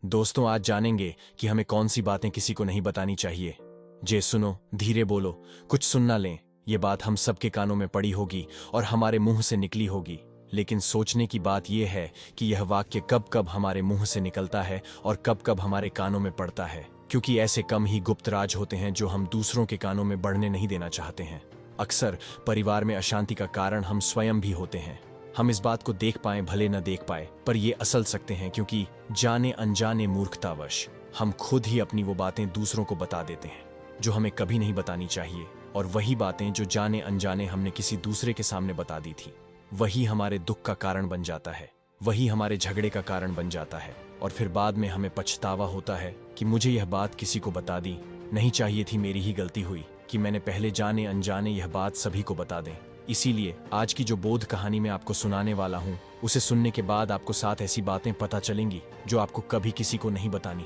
दोस्तों, आज जानेंगे कि हमें कौन सी बातें किसी को नहीं बतानी चाहिए। जे सुनो, धीरे बोलो, कुछ सुन ना लें। ये बात हम सबके कानों में पड़ी होगी और हमारे मुंह से निकली होगी, लेकिन सोचने की बात यह है कि यह वाक्य कब कब हमारे मुंह से निकलता है और कब कब हमारे कानों में पड़ता है, क्योंकि ऐसे कम ही गुप्त राज होते हैं जो हम दूसरों के कानों में बढ़ने नहीं देना चाहते हैं। अक्सर परिवार में अशांति का कारण हम स्वयं भी होते हैं। हम इस बात को देख पाए भले न देख पाए, पर ये असल सकते हैं, क्योंकि जाने अनजाने मूर्खतावश हम खुद ही अपनी वो बातें दूसरों को बता देते हैं जो हमें कभी नहीं बतानी चाहिए। और वही बातें जो जाने अनजाने हमने किसी दूसरे के सामने बता दी थी, वही हमारे दुख का कारण बन जाता है, वही हमारे झगड़े का कारण बन जाता है। और फिर बाद में हमें पछतावा होता है कि मुझे यह बात किसी को बता दी नहीं चाहिए थी, मेरी ही गलती हुई कि मैंने पहले जाने अनजाने यह बात सभी को बता दें। इसीलिए आज की जो बोध कहानी मैं आपको सुनाने वाला हूँ, उसे सुनने के बाद आपको 7 ऐसी बातें पता चलेंगी जो आपको कभी किसी को नहीं बतानी।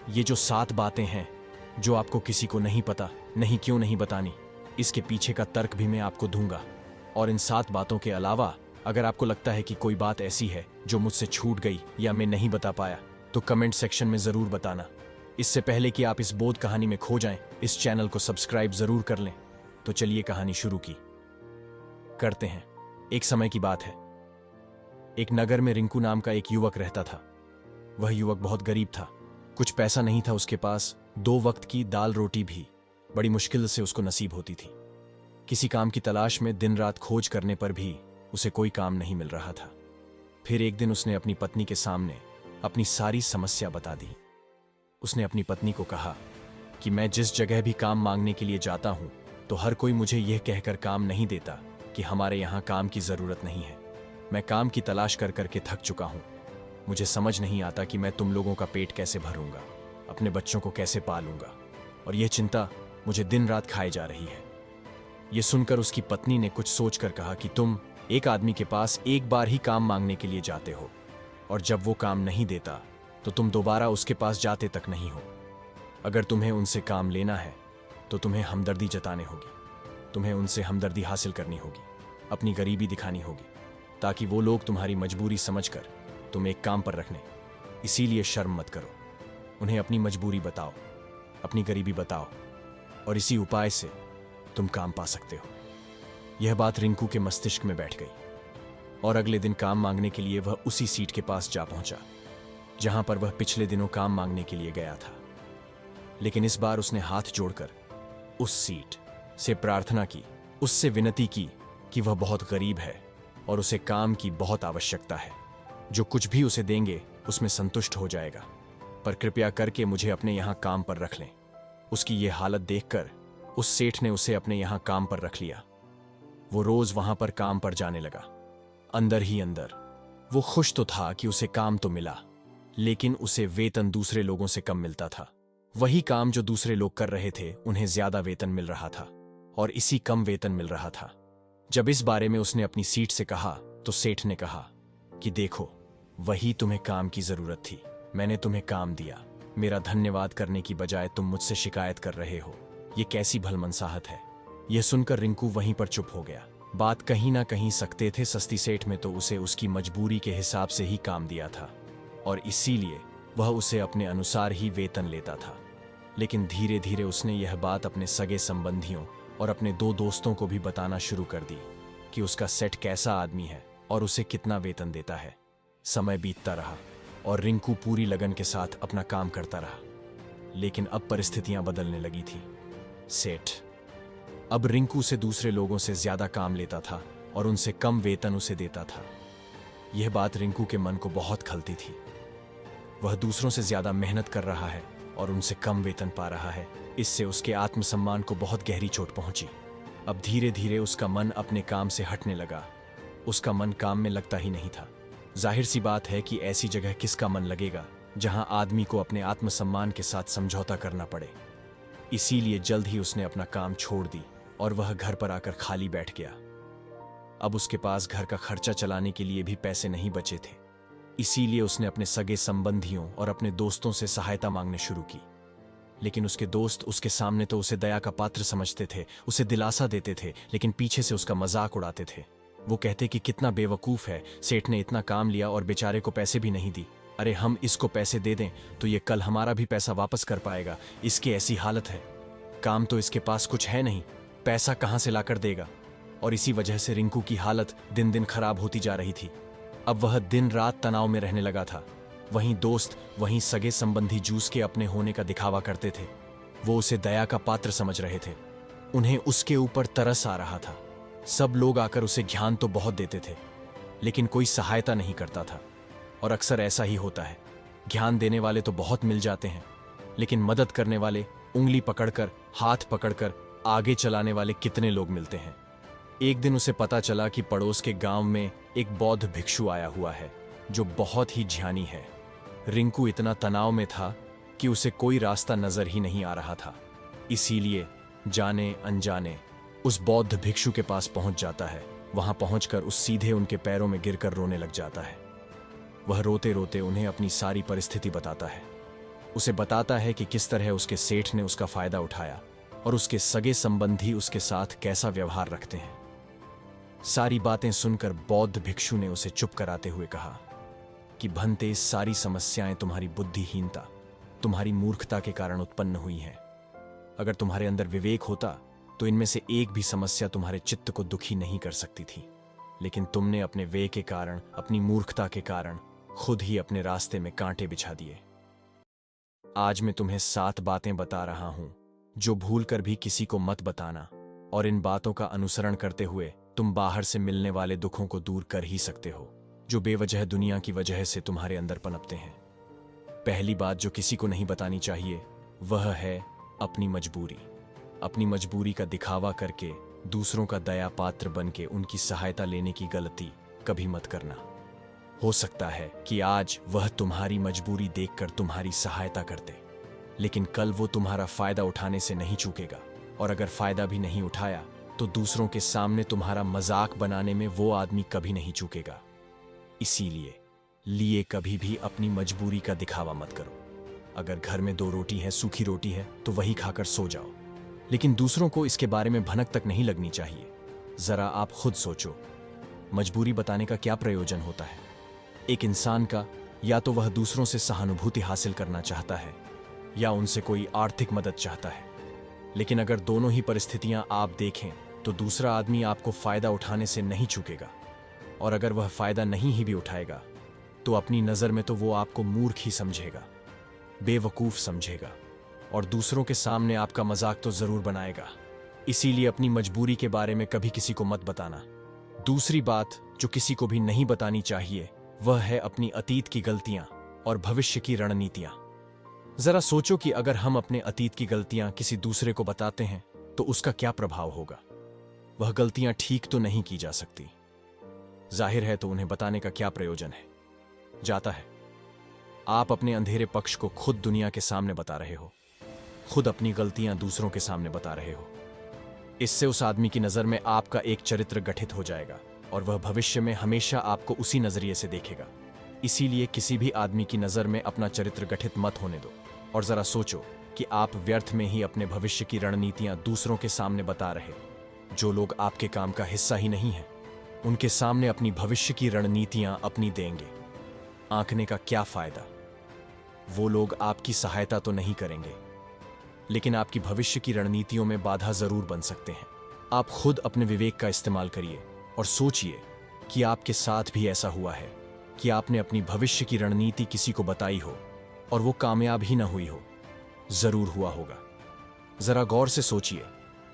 ये जो 7 बातें हैं जो आपको किसी को नहीं पता, नहीं क्यों नहीं बतानी, इसके पीछे का तर्क भी मैं आपको दूंगा। और इन 7 बातों के अलावा अगर आपको लगता है कि कोई बात ऐसी है जो मुझसे छूट गई या मैं नहीं बता पाया, तो कमेंट सेक्शन में जरूर बताना। इससे पहले कि आप इस बोध कहानी में खो जाएं, इस चैनल को सब्सक्राइब जरूर कर लें। तो चलिए कहानी शुरू की करते हैं। एक समय की बात है। एक नगर में रिंकू नाम का एक युवक रहता था। वह युवक बहुत गरीब था। कुछ पैसा नहीं था उसके पास, 2 वक्त की दाल रोटी भी बड़ी मुश्किल से उसको नसीब होती थी। किसी काम की तलाश में दिन रात खोज करने पर भी उसे कोई काम नहीं मिल रहा था। फिर एक दिन उसने अपनी पत्नी के सामने अपनी सारी समस्या बता दी। उसने अपनी पत्नी को कहा कि मैं जिस जगह भी काम मांगने के लिए जाता हूं, तो हर कोई मुझे यह कहकर काम नहीं देता कि हमारे यहां काम की जरूरत नहीं है। मैं काम की तलाश कर करके थक चुका हूं। मुझे समझ नहीं आता कि मैं तुम लोगों का पेट कैसे भरूंगा, अपने बच्चों को कैसे पालूंगा, और यह चिंता मुझे दिन रात खाए जा रही है। यह सुनकर उसकी पत्नी ने कुछ सोचकर कहा कि तुम एक आदमी के पास एक बार ही काम मांगने के लिए जाते हो, और जब वो काम नहीं देता तो तुम दोबारा उसके पास जाते तक नहीं हो। अगर तुम्हें उनसे काम लेना है तो तुम्हें हमदर्दी जताने होगी, तुम्हें उनसे हमदर्दी हासिल करनी होगी, अपनी गरीबी दिखानी होगी, ताकि वो लोग तुम्हारी मजबूरी समझकर तुम एक काम पर रखने। इसीलिए शर्म मत करो, उन्हें अपनी मजबूरी बताओ, अपनी गरीबी बताओ, और इसी उपाय से तुम काम पा सकते हो। यह बात रिंकू के मस्तिष्क में बैठ गई और अगले दिन काम मांगने के लिए वह उसी सीट के पास जा पहुंचा जहां पर वह पिछले दिनों काम मांगने के लिए गया था। लेकिन इस बार उसने हाथ जोड़कर उस सीट से प्रार्थना की, उससे विनती की कि वह बहुत गरीब है और उसे काम की बहुत आवश्यकता है। जो कुछ भी उसे देंगे उसमें संतुष्ट हो जाएगा, पर कृपया करके मुझे अपने यहां काम पर रख लें। उसकी यह हालत देखकर उस सेठ ने उसे अपने यहां काम पर रख लिया। वो रोज वहां पर काम पर जाने लगा। अंदर ही अंदर वो खुश तो था कि उसे काम तो मिला, लेकिन उसे वेतन दूसरे लोगों से कम मिलता था। वही काम जो दूसरे लोग कर रहे थे, उन्हें ज्यादा वेतन मिल रहा था और इसी कम वेतन मिल रहा था। जब इस बारे में उसने अपनी सीट से कहा तो सेठ ने कहा कि देखो, वही तुम्हें काम की जरूरत थी, मैंने तुम्हें काम दिया। मेरा धन्यवाद करने की बजाय तुम मुझसे शिकायत कर रहे हो, ये कैसी भलमनसाहत है। यह सुनकर रिंकू वहीं पर चुप हो गया। बात कहीं ना कहीं सकते थे सस्ती सेठ में तो उसे उसकी मजबूरी के हिसाब से ही काम दिया था और इसीलिए वह उसे अपने अनुसार ही वेतन लेता था। लेकिन धीरे धीरे उसने यह बात अपने सगे संबंधियों और अपने 2 दोस्तों को भी बताना शुरू कर दी कि उसका सेठ कैसा आदमी है और उसे कितना वेतन देता है। समय बीतता रहा और रिंकू पूरी लगन के साथ अपना काम करता रहा, लेकिन अब परिस्थितियां बदलने लगी थी। सेठ अब रिंकू से दूसरे लोगों से ज्यादा काम लेता था और उनसे कम वेतन उसे देता था। यह बात रिंकू के मन को बहुत खलती थी। वह दूसरों से ज्यादा मेहनत कर रहा है और उनसे कम वेतन पा रहा है। इससे उसके आत्मसम्मान को बहुत गहरी चोट पहुंची। अब धीरे धीरे उसका मन अपने काम से हटने लगा। उसका मन काम में लगता ही नहीं था। जाहिर सी बात है कि ऐसी जगह किसका मन लगेगा जहां आदमी को अपने आत्मसम्मान के साथ समझौता करना पड़े। इसीलिए जल्द ही उसने अपना काम छोड़ दी और वह घर पर आकर खाली बैठ गया। अब उसके पास घर का खर्चा चलाने के लिए भी पैसे नहीं बचे थे। इसीलिए उसने अपने सगे संबंधियों और अपने दोस्तों से सहायता मांगने शुरू की। लेकिन उसके दोस्त उसके सामने तो उसे दया का पात्र समझते थे, उसे दिलासा देते थे, लेकिन पीछे से उसका मजाक उड़ाते थे। वो कहते कि कितना बेवकूफ है, सेठ ने इतना काम लिया और बेचारे को पैसे भी नहीं दी। अरे हम इसको पैसे दे दें तो ये कल हमारा भी पैसा वापस कर पाएगा, इसकी ऐसी हालत है, काम तो इसके पास कुछ है नहीं, पैसा कहाँ से लाकर देगा। और इसी वजह से रिंकू की हालत दिन दिन खराब होती जा रही थी। अब वह दिन रात तनाव में रहने लगा था। वहीं दोस्त, वहीं सगे संबंधी जूस के अपने होने का दिखावा करते थे। वो उसे दया का पात्र समझ रहे थे। उन्हें उसके ऊपर तरस आ रहा था। सब लोग आकर उसे ज्ञान तो बहुत देते थे, लेकिन कोई सहायता नहीं करता था। और अक्सर ऐसा ही होता है, ज्ञान देने वाले तो बहुत मिल जाते हैं, लेकिन मदद करने वाले, उंगली पकड़कर, हाथ पकड़कर आगे चलाने वाले कितने लोग मिलते हैं। एक दिन उसे पता चला कि पड़ोस के गांव में एक बौद्ध भिक्षु आया हुआ है जो बहुत ही ज्ञानी है। रिंकू इतना तनाव में था कि उसे कोई रास्ता नजर ही नहीं आ रहा था। इसीलिए जाने अनजाने उस बौद्ध भिक्षु के पास पहुंच जाता है। वहां पहुंचकर उस सीधे उनके पैरों में गिरकर रोने लग जाता है। वह रोते रोते उन्हें अपनी सारी परिस्थिति बताता है। उसे बताता है कि किस तरह उसके सेठ ने उसका फायदा उठाया और उसके सगे संबंधी उसके साथ कैसा व्यवहार रखते हैं। सारी बातें सुनकर बौद्ध भिक्षु ने उसे चुप कराते हुए कहा कि भंते, सारी समस्याएं तुम्हारी बुद्धिहीनता, तुम्हारी मूर्खता के कारण उत्पन्न हुई हैं। अगर तुम्हारे अंदर विवेक होता तो इनमें से एक भी समस्या तुम्हारे चित्त को दुखी नहीं कर सकती थी, लेकिन तुमने अपने वे के कारण, अपनी मूर्खता के कारण खुद ही अपने रास्ते में कांटे बिछा दिए। आज मैं तुम्हें 7 बातें बता रहा हूं जो भूलकर भी किसी को मत बताना, और इन बातों का अनुसरण करते हुए तुम बाहर से मिलने वाले दुखों को दूर कर ही सकते हो जो बेवजह दुनिया की वजह से तुम्हारे अंदर पनपते हैं। पहली बात जो किसी को नहीं बतानी चाहिए वह है अपनी मजबूरी। अपनी मजबूरी का दिखावा करके दूसरों का दया पात्र बनके उनकी सहायता लेने की गलती कभी मत करना। हो सकता है कि आज वह तुम्हारी मजबूरी देखकर तुम्हारी सहायता करते, लेकिन कल वो तुम्हारा फायदा उठाने से नहीं चूकेगा, और अगर फायदा भी नहीं उठाया तो दूसरों के सामने तुम्हारा मजाक बनाने में वो आदमी कभी नहीं चूकेगा। इसीलिए कभी भी अपनी मजबूरी का दिखावा मत करो। अगर घर में 2 रोटी है, सूखी रोटी है, तो वही खाकर सो जाओ, लेकिन दूसरों को इसके बारे में भनक तक नहीं लगनी चाहिए। जरा आप खुद सोचो, मजबूरी बताने का क्या प्रयोजन होता है? एक इंसान का या तो वह दूसरों से सहानुभूति हासिल करना चाहता है या उनसे कोई आर्थिक मदद चाहता है, लेकिन अगर दोनों ही परिस्थितियां आप देखें तो दूसरा आदमी आपको फायदा उठाने से नहीं चूकेगा, और अगर वह फायदा नहीं ही भी उठाएगा तो अपनी नजर में तो वो आपको मूर्ख ही समझेगा, बेवकूफ समझेगा, और दूसरों के सामने आपका मजाक तो जरूर बनाएगा। इसीलिए अपनी मजबूरी के बारे में कभी किसी को मत बताना। दूसरी बात जो किसी को भी नहीं बतानी चाहिए वह है अपनी अतीत की गलतियां और भविष्य की रणनीतियां। जरा सोचो कि अगर हम अपने अतीत की गलतियां किसी दूसरे को बताते हैं तो उसका क्या प्रभाव होगा। वह गलतियां ठीक तो नहीं की जा सकती, जाहिर है, तो उन्हें बताने का क्या प्रयोजन है? जाता है आप अपने अंधेरे पक्ष को खुद दुनिया के सामने बता रहे हो, खुद अपनी गलतियां दूसरों के सामने बता रहे हो। इससे उस आदमी की नजर में आपका एक चरित्र गठित हो जाएगा और वह भविष्य में हमेशा आपको उसी नजरिए से देखेगा। इसीलिए किसी भी आदमी की नजर में अपना चरित्र गठित मत होने दो, और जरा सोचो कि आप व्यर्थ में ही अपने भविष्य की रणनीतियां दूसरों के सामने बता रहे हो। जो लोग आपके काम का हिस्सा ही नहीं है उनके सामने अपनी भविष्य की रणनीतियां अपनी देंगे। आंकने का क्या फायदा? वो लोग आपकी सहायता तो नहीं करेंगे, लेकिन आपकी भविष्य की रणनीतियों में बाधा जरूर बन सकते हैं। आप खुद अपने विवेक का इस्तेमाल करिए और सोचिए कि आपके साथ भी ऐसा हुआ है कि आपने अपनी भविष्य की रणनीति किसी को बताई हो और वो कामयाब ही ना हुई हो। जरूर हुआ होगा, जरा गौर से सोचिए।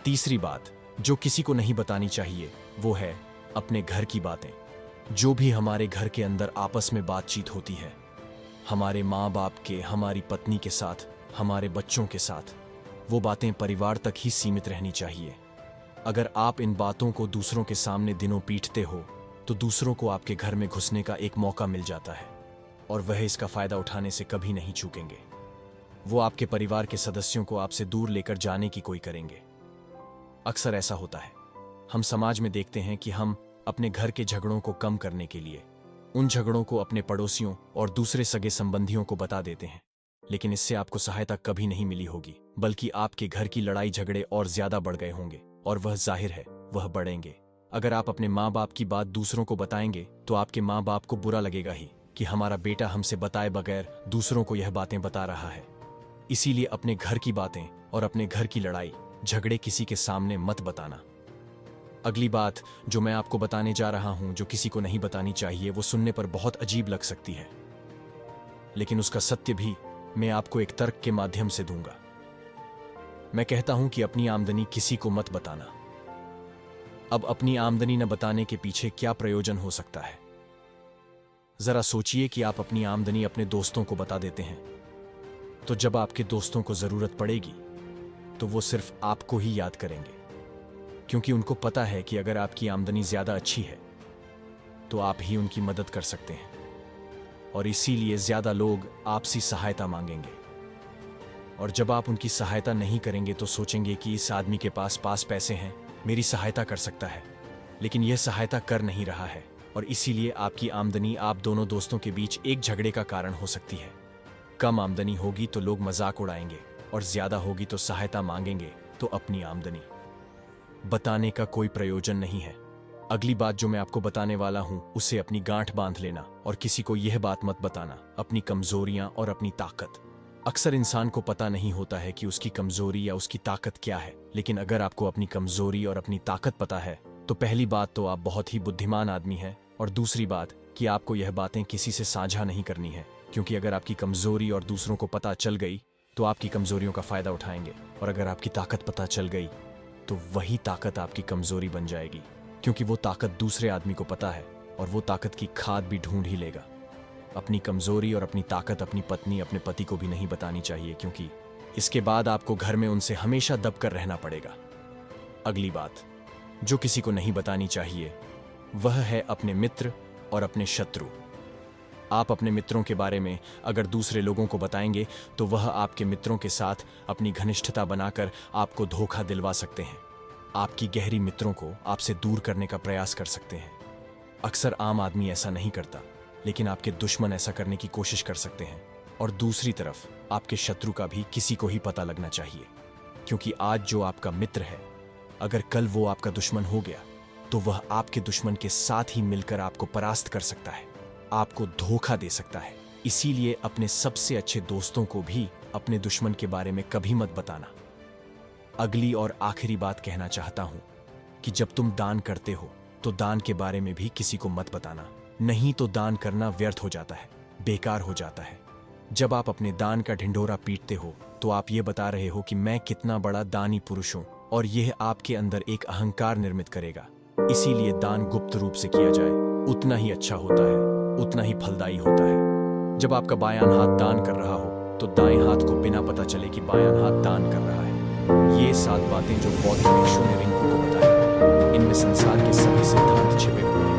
तीसरी बात जो किसी को नहीं बतानी चाहिए वो है अपने घर की बातें। जो भी हमारे घर के अंदर आपस में बातचीत होती है, हमारे माँ बाप के, हमारी पत्नी के साथ, हमारे बच्चों के साथ, वो बातें परिवार तक ही सीमित रहनी चाहिए। अगर आप इन बातों को दूसरों के सामने दिनों पीटते हो तो दूसरों को आपके घर में घुसने का एक मौका मिल जाता है और वह इसका फायदा उठाने से कभी नहीं चूकेंगे। वो आपके परिवार के सदस्यों को आपसे दूर लेकर जाने की कोई करेंगे। अक्सर ऐसा होता है, हम समाज में देखते हैं कि हम अपने घर के झगड़ों को कम करने के लिए उन झगड़ों को अपने पड़ोसियों और दूसरे सगे संबंधियों को बता देते हैं, लेकिन इससे आपको सहायता कभी नहीं मिली होगी, बल्कि आपके घर की लड़ाई झगड़े और ज्यादा बढ़ गए होंगे, और वह जाहिर है वह बढ़ेंगे। अगर आप अपने माँ बाप की बात दूसरों को बताएंगे तो आपके माँ बाप को बुरा लगेगा ही, कि हमारा बेटा हमसे बताए बगैर दूसरों को यह बातें बता रहा है। इसीलिए अपने घर की बातें और अपने घर की लड़ाई झगड़े किसी के सामने मत बताना। अगली बात जो मैं आपको बताने जा रहा हूं, जो किसी को नहीं बतानी चाहिए, वो सुनने पर बहुत अजीब लग सकती है, लेकिन उसका सत्य भी मैं आपको एक तर्क के माध्यम से दूंगा। मैं कहता हूं कि अपनी आमदनी किसी को मत बताना। अब अपनी आमदनी न बताने के पीछे क्या प्रयोजन हो सकता है? जरा सोचिए कि आप अपनी आमदनी अपने दोस्तों को बता देते हैं, तो जब आपके दोस्तों को जरूरत पड़ेगी तो वो सिर्फ आपको ही याद करेंगे, क्योंकि उनको पता है कि अगर आपकी आमदनी ज्यादा अच्छी है तो आप ही उनकी मदद कर सकते हैं, और इसीलिए ज्यादा लोग आपसी सहायता मांगेंगे। और जब आप उनकी सहायता नहीं करेंगे तो सोचेंगे कि इस आदमी के पास पैसे हैं, मेरी सहायता कर सकता है, लेकिन यह सहायता कर नहीं रहा है, और इसीलिए आपकी आमदनी आप दोनों दोस्तों के बीच एक झगड़े का कारण हो सकती है। कम आमदनी होगी तो लोग मजाक उड़ाएंगे, और ज्यादा होगी तो सहायता मांगेंगे, तो अपनी आमदनी बताने का कोई प्रयोजन नहीं है। अगली बात जो मैं आपको बताने वाला हूं, उसे अपनी गांठ बांध लेना और किसी को यह बात मत बताना, अपनी कमजोरियां और अपनी ताकत। अक्सर इंसान को पता नहीं होता है कि उसकी कमजोरी या उसकी ताकत क्या है, लेकिन अगर आपको अपनी कमजोरी और अपनी ताकत पता है तो पहली बात तो आप बहुत ही बुद्धिमान आदमी हैं, और दूसरी बात कि आपको यह बातें किसी से साझा नहीं करनी है, क्योंकि अगर आपकी कमजोरी और दूसरों को पता चल गई तो आपकी कमजोरियों का फायदा उठाएंगे, और अगर आपकी ताकत पता चल गई तो वही ताकत आपकी कमजोरी बन जाएगी, क्योंकि वो ताकत दूसरे आदमी को पता है और वो ताकत की खाद भी ढूंढ ही लेगा। अपनी कमजोरी और अपनी ताकत अपनी पत्नी अपने पति को भी नहीं बतानी चाहिए, क्योंकि इसके बाद आपको घर में उनसे हमेशा दब कर रहना पड़ेगा। अगली बात जो किसी को नहीं बतानी चाहिए वह है अपने मित्र और अपने शत्रु। आप अपने मित्रों के बारे में अगर दूसरे लोगों को बताएंगे तो वह आपके मित्रों के साथ अपनी घनिष्ठता बनाकर आपको धोखा दिलवा सकते हैं, आपकी गहरी मित्रों को आपसे दूर करने का प्रयास कर सकते हैं। अक्सर आम आदमी ऐसा नहीं करता, लेकिन आपके दुश्मन ऐसा करने की कोशिश कर सकते हैं। और दूसरी तरफ आपके शत्रु का भी किसी को ही पता लगना चाहिए, क्योंकि आज जो आपका मित्र है, अगर कल वो आपका दुश्मन हो गया तो वह आपके दुश्मन के साथ ही मिलकर आपको परास्त कर सकता है, आपको धोखा दे सकता है। इसीलिए अपने सबसे अच्छे दोस्तों को भी अपने दुश्मन के बारे में कभी मत बताना। अगली और आखिरी बात कहना चाहता हूं कि जब तुम दान करते हो तो दान के बारे में भी किसी को मत बताना, नहीं तो दान करना व्यर्थ हो जाता है, बेकार हो जाता है। जब आप अपने दान का ढिंढोरा पीटते हो तो आप ये बता रहे हो कि मैं कितना बड़ा दानी पुरुष हूं, और यह आपके अंदर एक अहंकार निर्मित करेगा। इसीलिए दान गुप्त रूप से किया जाए उतना ही अच्छा होता है, उतना ही फलदायी होता है। जब आपका बायां हाथ दान कर रहा हो तो दाएं हाथ को बिना पता चले कि बायां हाथ दान कर रहा है। ये 7 बातें जो बौद्ध भिक्षु ने रिंकू को बताई, इनमें संसार के सभी सिद्धांत छिपे हुए हैं।